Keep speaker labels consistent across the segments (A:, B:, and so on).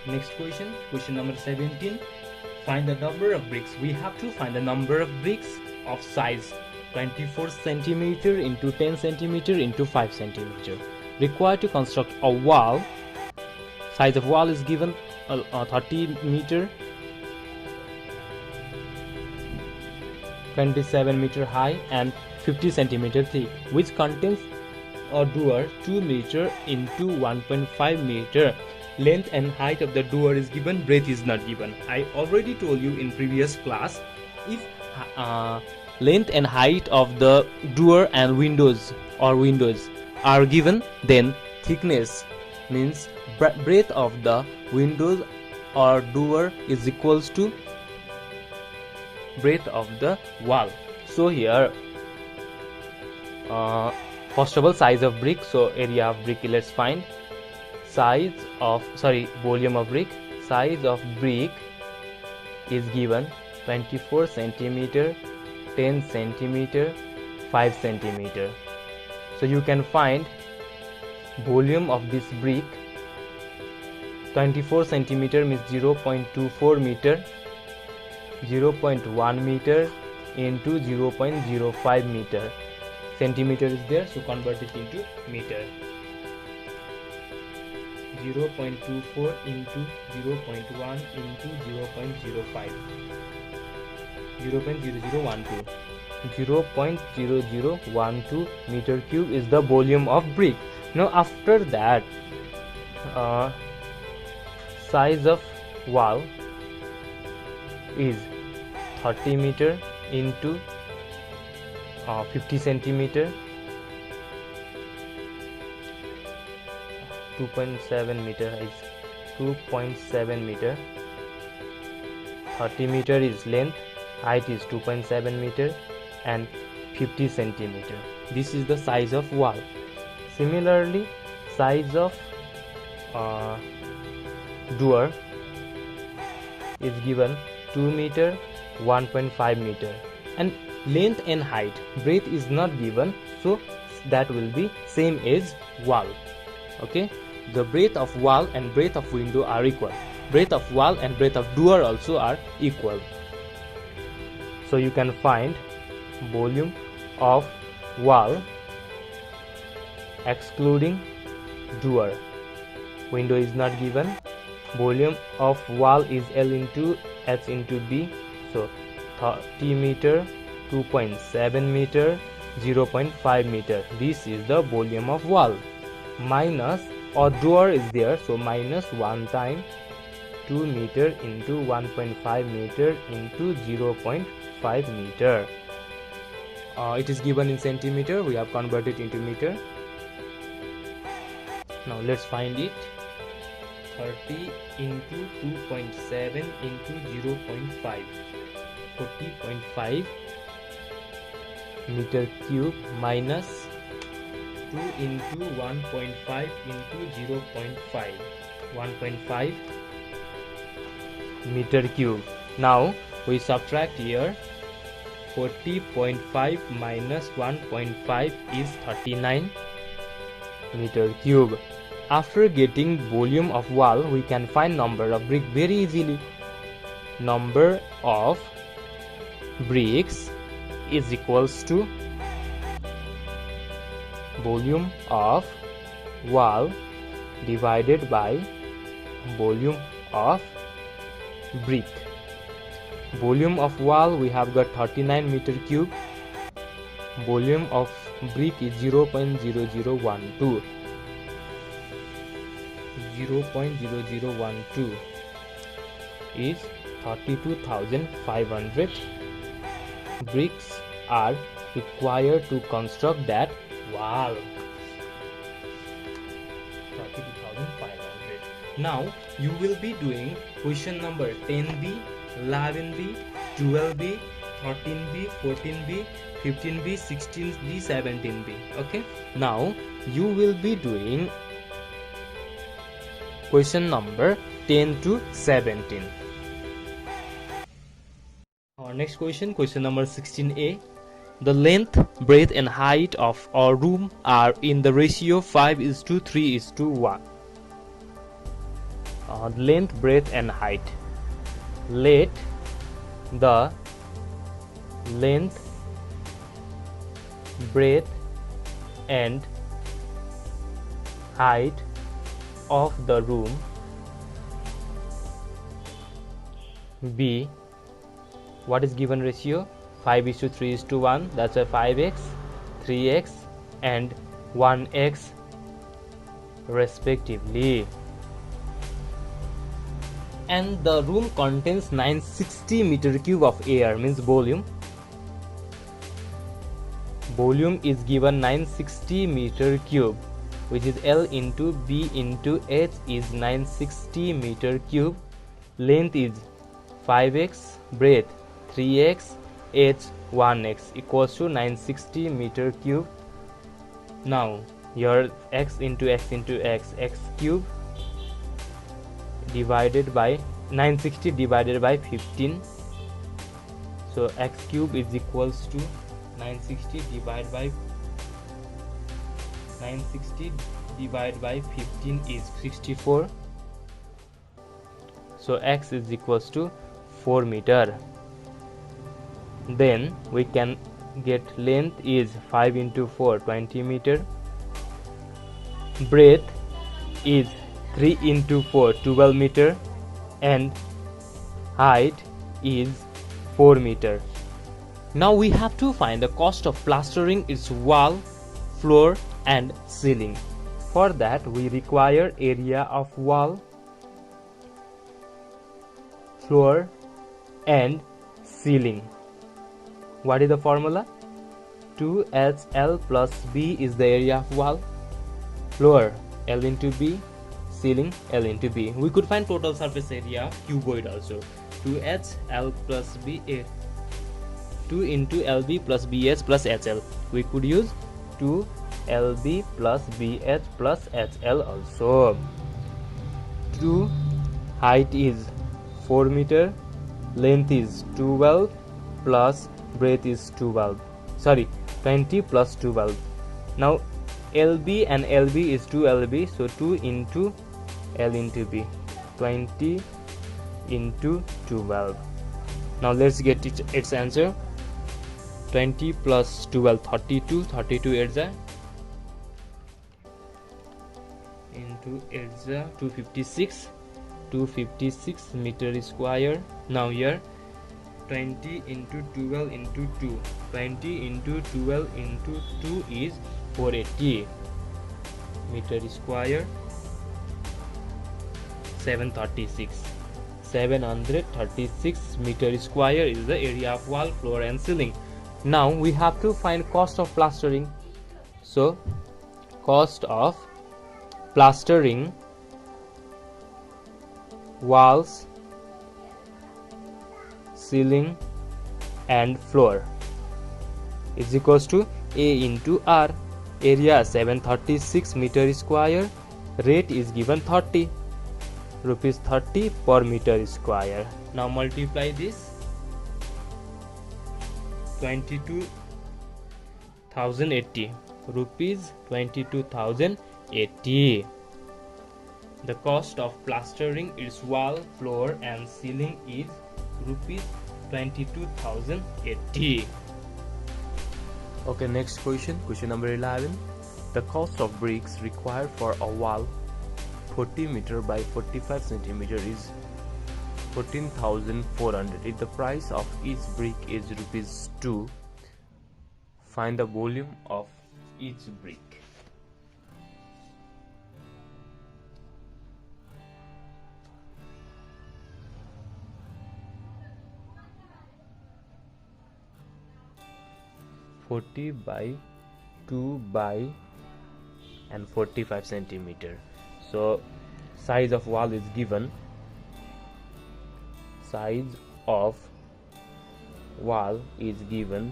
A: Next question, question number 17. Find the number of bricks. We have to find the number of bricks of size 24 centimeter into 10 centimeter into 5 centimeter required to construct a wall. Size of wall is given 30 meter, 27 meter high and 50 centimeter thick, which contains a door 2 meter into 1.5 meter. Length and height of the door is given, breadth is not given. I already told you in previous class, if length and height of the door and windows are given, then thickness means breadth of the windows or door is equals to breadth of the wall. So here first of all, size of brick. So area of brick, let's find. Volume of brick. Size of brick is given 24 centimeter, 10 centimeter, 5 centimeter. So you can find volume of this brick. 24 centimeter means 0.24 meter, 0.1 meter into 0.05 meter. Centimeter is there, so convert it into meter. 0.24 into 0.1 into 0.05, 0.0012. 0.0012 meter cube is the volume of brick. Now after that, size of wall is 30 meter into 50 centimeter, 2.7 meter is 2.7 meter. 30 meter is length, height is 2.7 meter and 50 centimeter. This is the size of wall. Similarly, size of door is given 2 meter, 1.5 meter, and length and height, breadth is not given, so that will be same as wall. Okay, the breadth of wall and breadth of window are equal. Breadth of wall and breadth of door also are equal. So you can find volume of wall excluding door. Window is not given. Volume of wall is L into H into B. So 30 meter, 2.7 meter, 0.5 meter. This is the volume of wall. Minus or door is there, so minus 1 time 2 meter into 1.5 meter into 0.5 meter. It is given in centimeter, we have converted into meter. Now let's find it. 30 into 2.7 into 0.5, 40.5 meter cube minus 2 into 1.5 into 0.5, 1.5 meter cube. Now we subtract here. 40.5 minus 1.5 is 39 meter cube. After getting volume of wall, we can find number of brick very easily. Number of bricks is equals to volume of wall divided by volume of brick. Volume of wall we have got 39 meter cube. Volume of brick is 0.0012. 0.0012 is 32,500 bricks are required to construct that wall. 32,500. Now you will be doing question number 10B, 11B, 12B, 13B, 14B, 15B, 16B, 17B. Okay, now you will be doing question number 10 to 17. Our next question, question number 16A. The length, breadth and height of our room are in the ratio 5:3:1. length, breadth and height. Let the length, breadth and height of the room be, what is given ratio? 5:3:1, that's why 5x, 3x and 1x respectively. And the room contains 960 meter cube of air, means volume. Volume is given 960 meter cube, which is L into B into H is 960 meter cube. Length is 5x, breadth 3x, H 1x equals to 960 meter cube. Now your x into x into x, x cube divided by 960 divided by 15. So x cube is equals to 960 divided by 15 is 64. So x is equals to 4 meter. Then we can get length is 5 into 4, 20 meter. Breadth is 3 into 4, 12 meter. And height is 4 meter. Now we have to find the cost of plastering its wall, floor and ceiling. For that we require area of wall, floor and ceiling. What is the formula? 2HL plus B is the area of wall, floor L into B, ceiling L into B. We could find total surface area cuboid also. 2HL plus B, 2 into LB plus BH plus HL. We could use 2LB plus BH plus HL also. 2 height is 4 meter, length is 12 plus breadth is 20 plus 12. Now LB and LB is 2 LB, so 2 into L into B, 20 into 12. Now let's get its answer. 20 plus 12, 32, 32 is into 256, 256 meter square. Now here 20 into 12 into 2, 20 into 12 into 2 is 480 meter square. 736 meter square is the area of wall, floor and ceiling. Now we have to find cost of plastering. So cost of plastering walls, ceiling and floor is equals to A into R. Area 736 meter square, rate is given 30 rupees, 30 per meter square. Now multiply this, 22,080 rupees, 22,080. The cost of plastering its wall, floor and ceiling is rupees 22,080. Okay, next question number 11. The cost of bricks required for a wall 40 meter by 45 centimeter is 14,400. If the price of each brick is rupees 2, find the volume of each brick. (40 by 2 by and 45 centimeter). So size of wall is given. Size of wall is given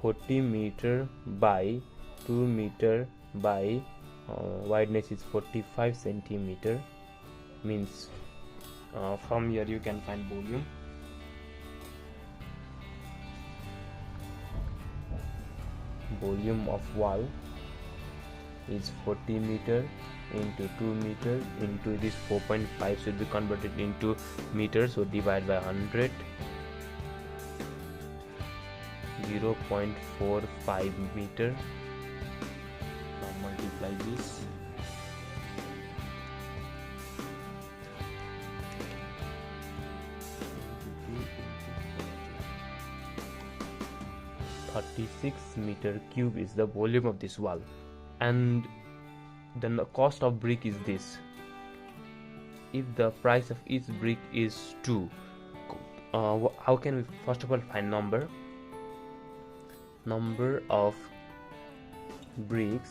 A: 40 meter by 2 meter by wideness is 45 centimeter. Means from here you can find volume. Volume of wall is 40 meter into 2 meter into this 4.5 should be converted into meters, so divide by 100. 0.45 meter. Now multiply this. (36 cube is the volume of this wall, and then the cost of brick is this. If the price of each brick is 2, how can we first of all find number of bricks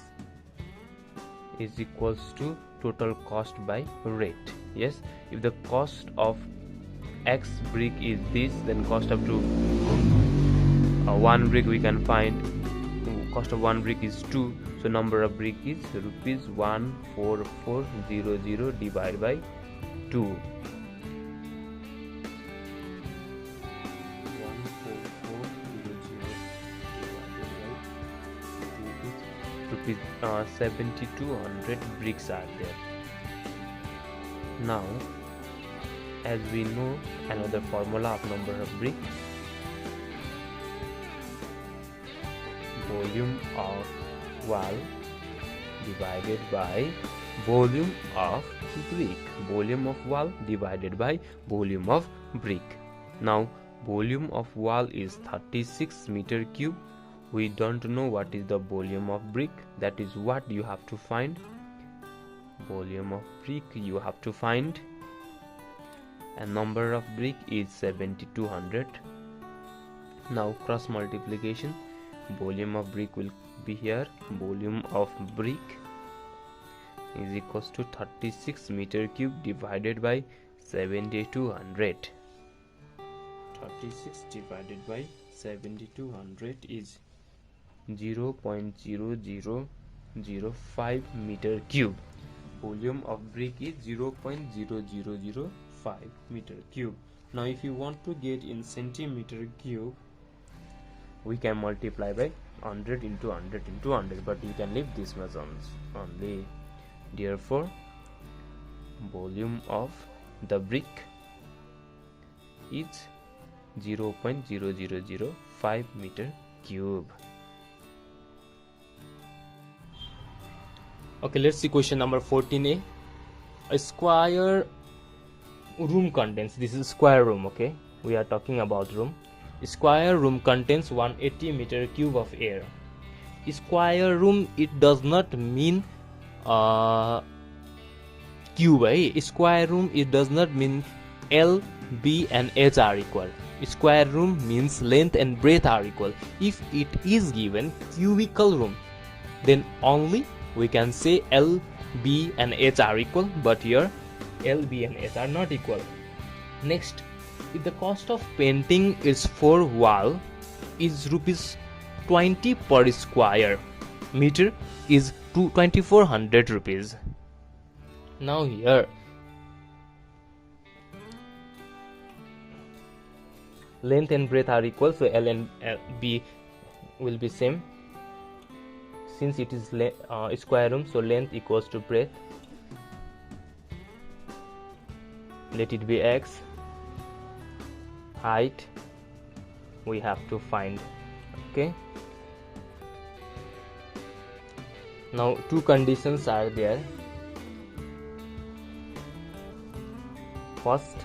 A: is equals to total cost by rate. Yes, if the cost of X brick is this, then cost of one brick we can find cost of one brick is 2, so number of brick is rupees 14400 divided by 2. 7200 bricks are there. Now, as we know another formula of number of brick, volume of wall divided by volume of brick. Volume of wall divided by volume of brick. Now, volume of wall is 36 meter cube. We don't know what is the volume of brick. That is what you have to find. Volume of brick you have to find, and number of brick is 7200. Now cross multiplication. Volume of brick will be here. Volume of brick is equals to 36 meter cube divided by 7200. 36 divided by 7200 is 0.0005 meter cube. Volume of brick is 0.0005 meter cube. Now if you want to get in centimeter cube, we can multiply by 100 into 100 into 100, but you can leave this much only. Therefore, volume of the brick is 0.0005 meter cube. Okay, let's see question number 14a. A square room contains, this is square room, okay, we are talking about room. Square room contains 180 meter cube of air. Square room, it does not mean cube. Square room, it does not mean L, B and H are equal. Square room means length and breadth are equal. If it is given cubical room, then only we can say L, B and H are equal, but here L, B and H are not equal. Next, if the cost of painting is for wall is rupees 20 per square meter is 2400 rupees. Now here length and breadth are equal, so L and B will be same. Since it is square room, so length equals to breadth. Let it be X. Height we have to find. Okay. Now two conditions are there. First,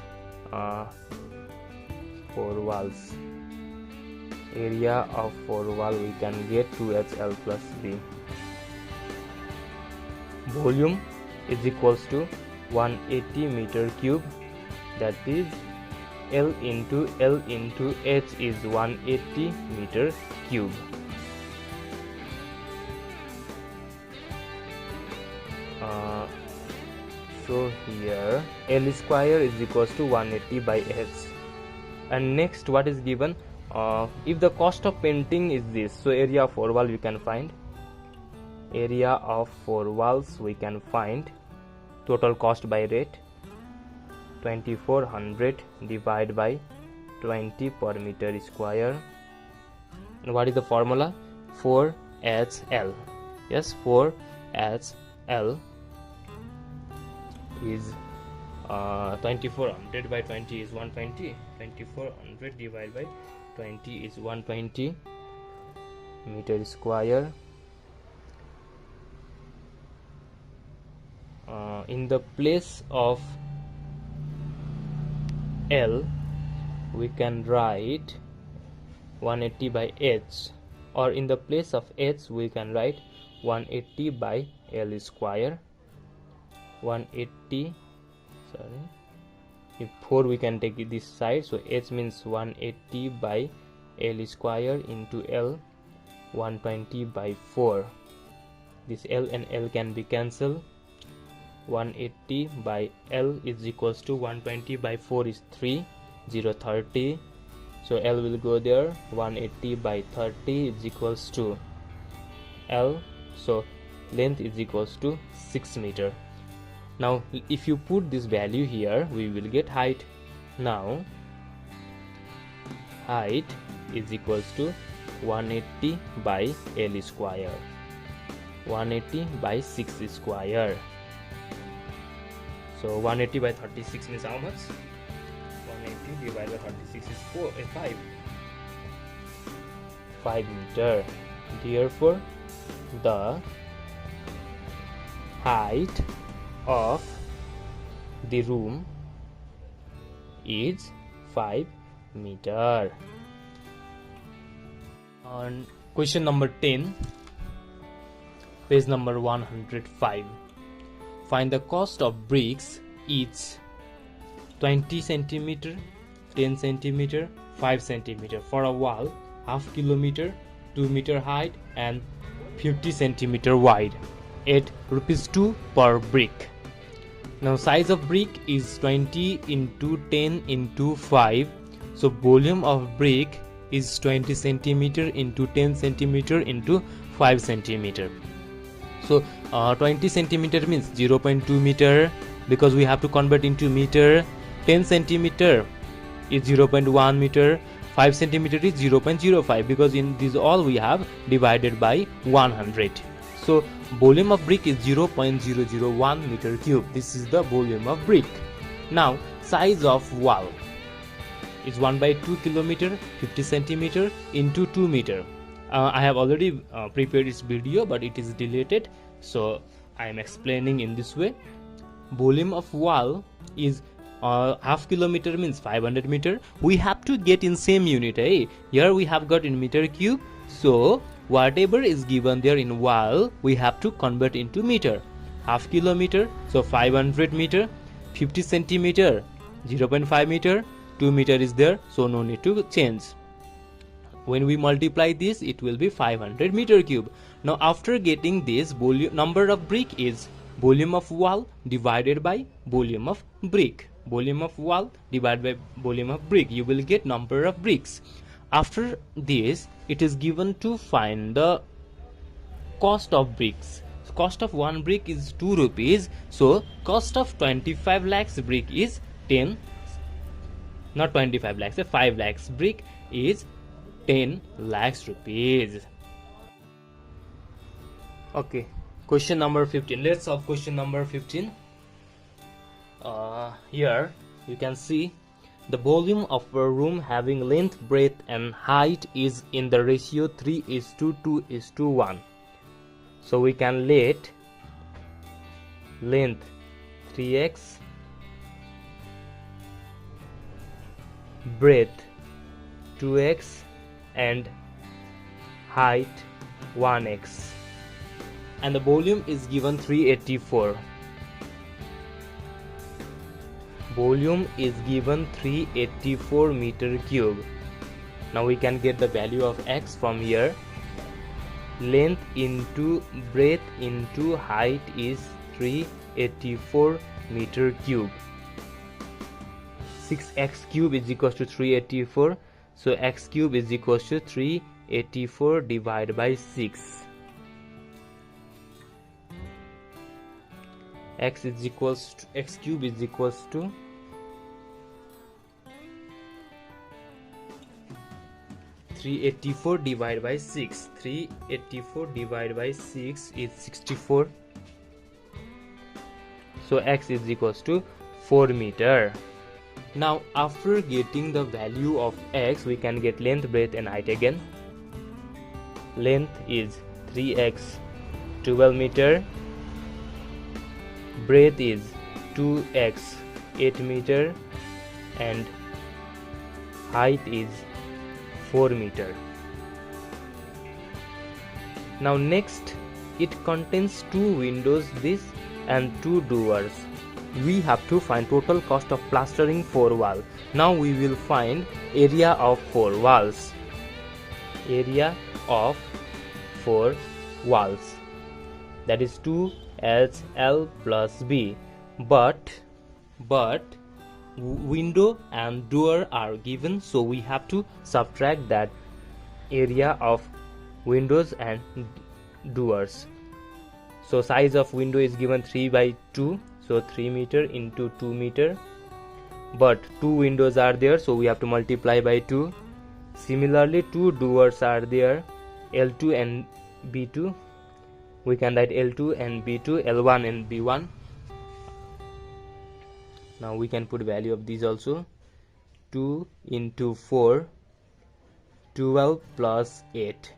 A: four walls. Area of four wall we can get 2HL plus B. Volume is equals to 180 meter cube, that is L into H is 180 meter cube. So here L square is equals to 180 by H. And next, what is given? If the cost of painting is this, so area of four wall we can find. Area of four walls we can find. Total cost by rate 2400 divided by 20 per meter square. And what is the formula? 4HL. Yes, 4 as L is 2400 by 20 is 120. 2400 divided by 20 is 120 meter square. In the place of L we can write 180 by H, or in the place of H we can write 180 by L square. 180, sorry, if 4 we can take it this side, so H means 180 by L square into L, 120 by 4. This L and L can be cancelled. 180 by L is equals to 120 by 4 is 3, 0 30, so L will go there. 180 by 30 is equals to L, so length is equals to 6 meter. Now if you put this value here, we will get height. Now height is equals to 180 by L square, 180 by 6 square. So 180 by 36 means how much? 180 divided by 36 is 5 meter. Therefore the height of the room is 5 meter. On question number 10, page number 105. Find the cost of bricks each 20 centimeter, 10 centimeter, 5 centimeter for a wall half kilometer, 2 meter height and 50 centimeter wide at rupees 2 per brick. Now size of brick is 20 into 10 into 5, so volume of brick is 20 centimeter into 10 centimeter into 5 centimeter. So 20 centimeter means 0.2 meter, because we have to convert into meter. 10 centimeter is 0.1 meter. 5 centimeter is 0.05, because in this all we have divided by 100. So volume of brick is 0.001 meter cube. This is the volume of brick. Now size of wall is 1 by 2 kilometer, 50 centimeter into 2 meter. I have already prepared this video, but it is deleted, so I am explaining in this way. Volume of wall is half kilometer means 500 meter. We have to get in same unit. Here we have got in meter cube, so whatever is given there in wall we have to convert into meter. Half kilometer, so 500 meter. 50 centimeter, 0.5 meter. 2 meter is there, so no need to change. When we multiply this, it will be 500 meter cube. Now after getting this, volume number of brick is volume of wall divided by volume of brick. Volume of wall divided by volume of brick, you will get number of bricks. After this, it is given to find the cost of bricks. Cost of one brick is 2 rupees, so cost of 25 lakhs brick is 10, not 25 lakhs, 5 lakhs brick is 10 lakhs rupees. Okay, question number 15. Let's solve question number 15. Here you can see the volume of a room having length, breadth and height is in the ratio 3:2:1. So we can let length 3x, breadth 2x and height 1x, and the volume is given 384. Volume is given 384 meter cube. Now we can get the value of x from here. Length into breadth into height is 384 meter cube. 6x cube is equals to 384. So x cube is equals to 384 divided by 6. X cube is equals to 384 divided by 6. 384 divided by 6 is 64. so x is equals to 4 meter. Now after getting the value of x, we can get length, breadth and height again. Length is 3x 12 meter, breadth is 2x 8 meter and height is 4 meter. Now next, it contains 2 windows this and 2 doors. We have to find total cost of plastering 4 walls. Now we will find area of 4 walls. Area of 4 walls, that is 2HL plus B. But window and door are given, so we have to subtract that area of windows and doors. So size of window is given 3 by 2, so 3 meter into 2 meter, but 2 windows are there, so we have to multiply by 2. Similarly, 2 doors are there, L2 and B2. We can write L2 and B2, L1 and B1. Now we can put value of these also. 2 into 4, 12 plus 8.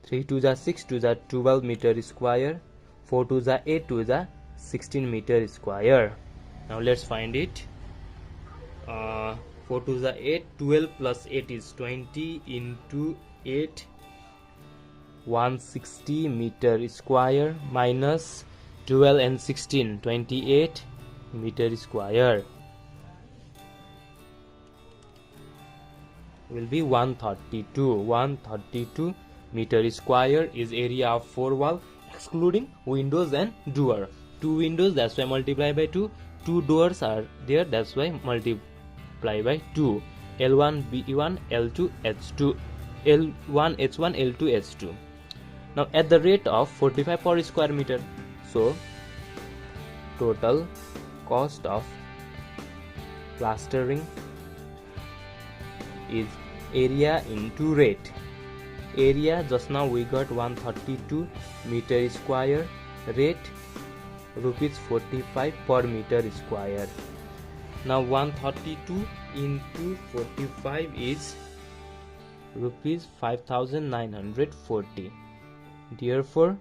A: 3 to the 6 to the 12 meter square. 4 to the 8 to the 16 meter square. Now let's find it. 4 to the 8, 12 plus 8 is 20 into 8, 160 meter square, minus 12 and 16, 28 meter square will be 132 meter square is area of 4 wall, excluding windows and door. 2 windows, that's why multiply by 2. 2 doors are there, that's why multiply by 2. L1 B1 L2 H2, L1 H1 L2 H2. Now at the rate of 45 per square meter, so total cost of plastering is area into rate. Area just now we got 132 meter square, rate rupees 45 per meter square. Now 132 into 45 is rupees 5940. Therefore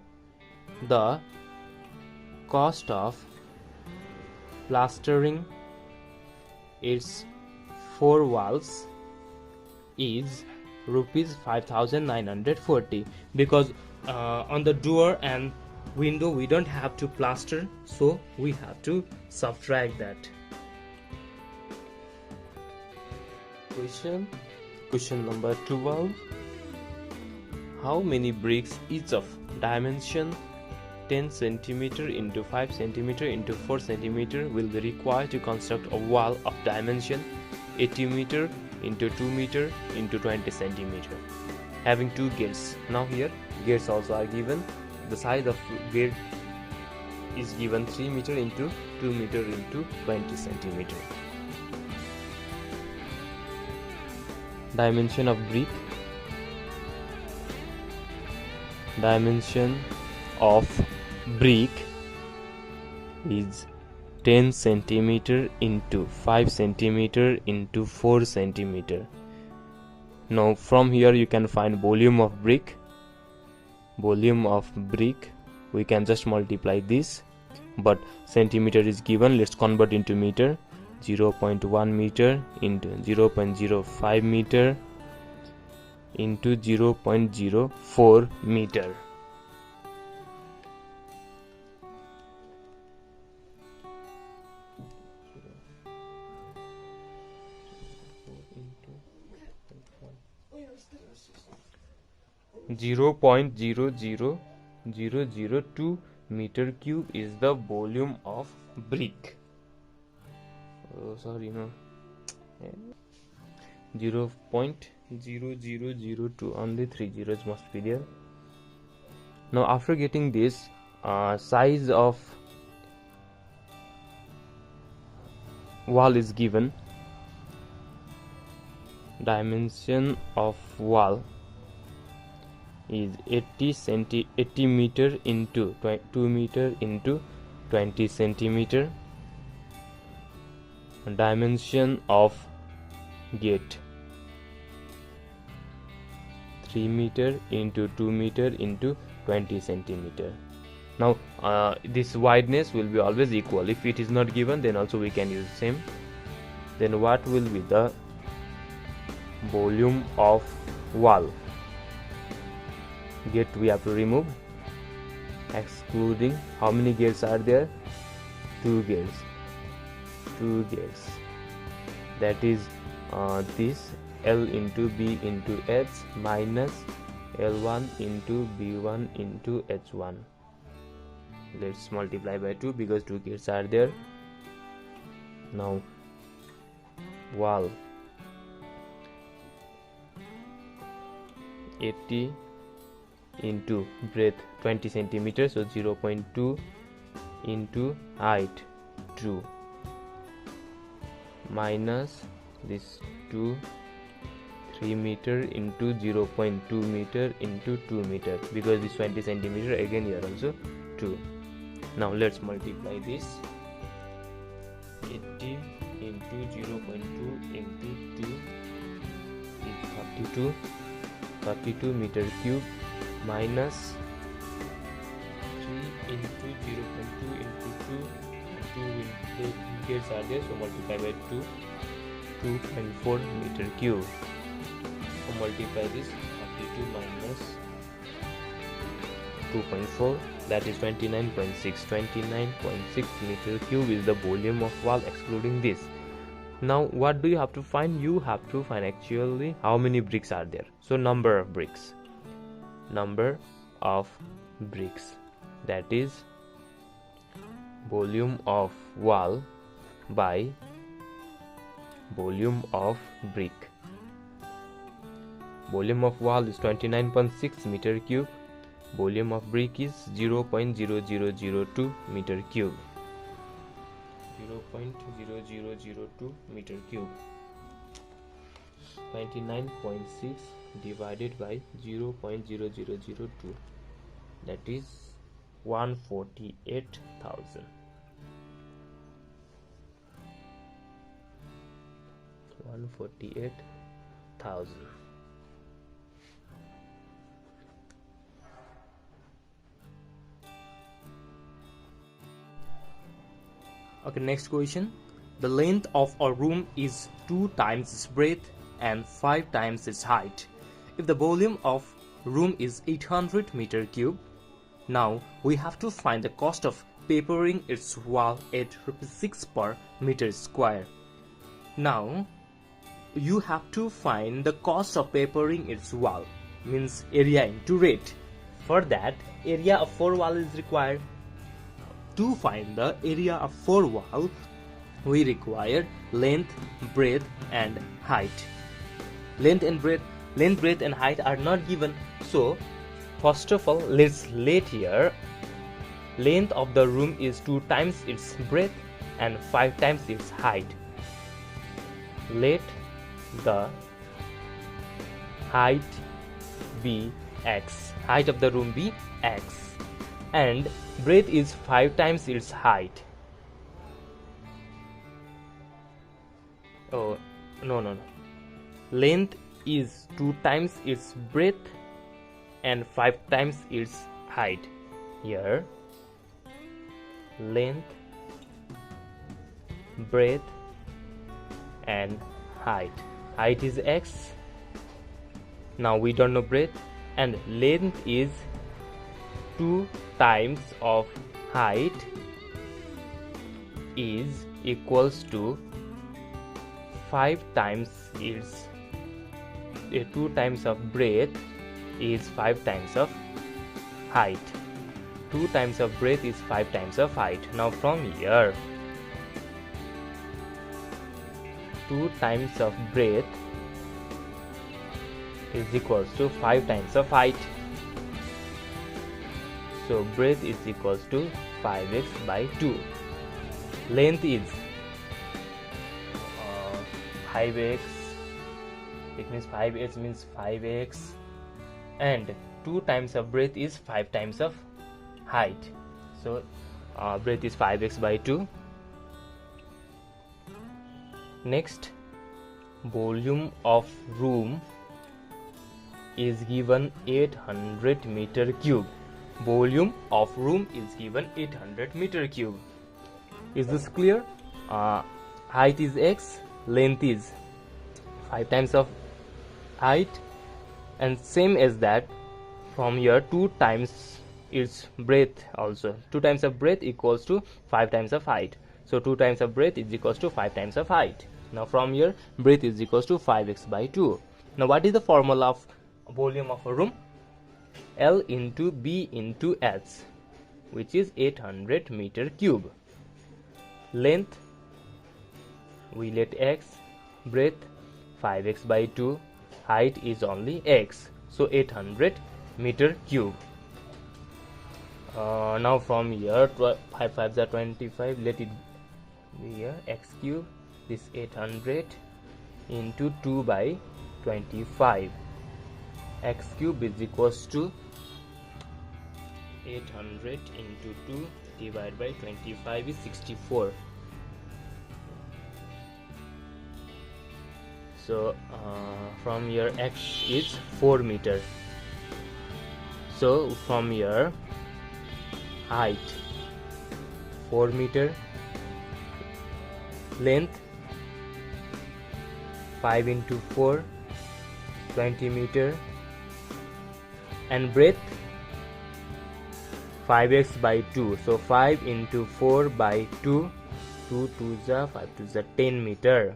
A: the cost of plastering its 4 walls is rupees 5940, because on the door and window we don't have to plaster, so we have to subtract that. Question number 12. How many bricks each of dimension 10 cm into 5 cm into 4 cm will be required to construct a wall of dimension 80 meter into 2 meter into 20 cm having 2 gates? Now here gates also are given. The size of gate is given 3 meter into 2 meter into 20 cm. Dimension of brick. Dimension of brick is 10 cm into 5 cm into 4 cm. Now from here you can find volume of brick. Volume of brick we can just multiply this, but centimeter is given, let's convert into meter. 0.1 meter into 0.05 meter into 0.04 meter. Zero 0.00002 meter cube is the volume of brick. Oh, sorry, no. 0.0002, only 3 zeros must be there. Now after getting this, size of wall is given. Dimension of wall is 80 meter into 2 meter into 20 centimeter. Dimension of gate 3 meter into 2 meter into 20 centimeter. Now this wideness will be always equal. If it is not given, then also we can use same. Then what will be the volume of wall? Gate we have to remove, excluding how many gates are there? 2 gates. That is this L into B into H minus L1 into B1 into H1. Let's multiply by 2 because 2 gates are there. Now wall 80 into breadth 20 centimeters, so 0.2 into height 2 minus this 2 3 meter into 0.2 meter into 2 meter, because this 20 centimeter again here also 2. Now let's multiply this. 80 into 0.2 into 2 is 32 meter cube minus 3 into 0.2 into 2 gates are there, so multiply by 2.4 meter cube. So multiply this 32 minus 2.4, that is 29.6 meter cube is the volume of wall excluding this. Now what do you have to find? You have to find actually how many bricks are there. So number of bricks, that is volume of wall by volume of brick. Volume of wall is 29.6 meter cube. Volume of brick is 0.0002 meter cube. 0.0002 meter cube. 29.6 divided by 0.0002, that is 148,000. 148,000. Okay, next question. The length of a room is 2 times its breadth and 5 times its height. If the volume of room is 800 meter cube, now we have to find the cost of papering its wall at ₹6 per meter square. Now you have to find the cost of papering its wall, means area into rate. For that, area of 4 wall is required. To find the area of 4 wall, we require length, breadth and height. Length, breadth and height are not given. So first of all, let's let here length of the room is 2 times its breadth and 5 times its height. Let the height be x, height of the room be x, and breadth is 5 times its height. Oh, no. Length is 2 times its breadth and 5 times its height. Here, length, breadth and height. Height is x. Now we don't know breadth, and length is 2 times of height is equals to 5 times its 2 times of breadth is 5 times of height. 2 times of breadth is 5 times of height. Now from here, 2 times of breadth is equals to 5 times of height. So breadth is equals to 5x by 2. Length is 5x. It means 5x means 5x, and 2 times of breadth is 5 times of height. So breadth is 5x by 2. Next, volume of room is given 800 meter cube. Volume of room is given 800 meter cube. Is this clear? Height is x, length is 5 times of height, and same as that, from here 2 times its breadth also. 2 times of breadth equals to 5 times of height. So 2 times of breadth is equals to 5 times of height. Now from here breadth is equals to 5x by 2. Now what is the formula of volume of a room? L into B into H, which is 800 meter cube. Length, we let x, breadth 5x by 2, height is only x, so 800 meter cube. Now from here 5 5s are 25, let it be here x cube, this 800 into 2 by 25, x cube is equals to 800 into 2 divided by 25 is 64. So from here x is 4 meter. So from here height 4 meter, length 5 into 4 20 meter, and breadth 5x by 2. So 5 into 4 by 2, 2 2s are 5 2s are 10 meter.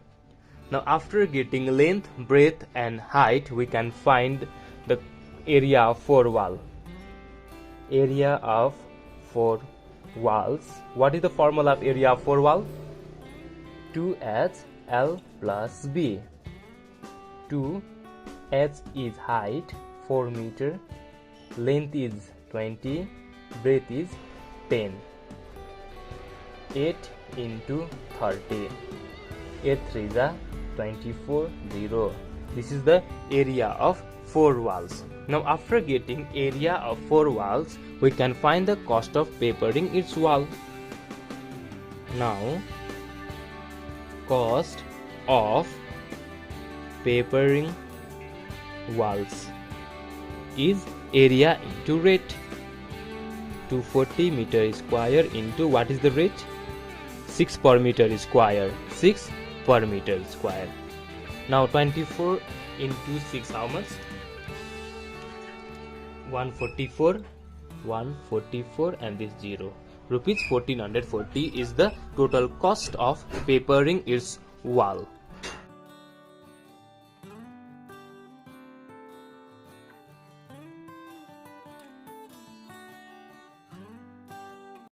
A: Now after getting length, breadth and height, we can find the area of 4 wall. Area of 4 walls. What is the formula of area of 4 wall? 2HL plus B. 2H is height 4 meter, length is 20, breadth is 10. 8 into 30. 8 3s are 24, 0. This is the area of 4 walls. Now after getting area of 4 walls, we can find the cost of papering its wall. Now cost of papering walls is area into rate. 240 meter square into what is the rate? 6 per meter square. 6 per meter square. Now 24 into 6 how much? 144, 144 and this 0. Rupees 1440 is the total cost of papering its wall.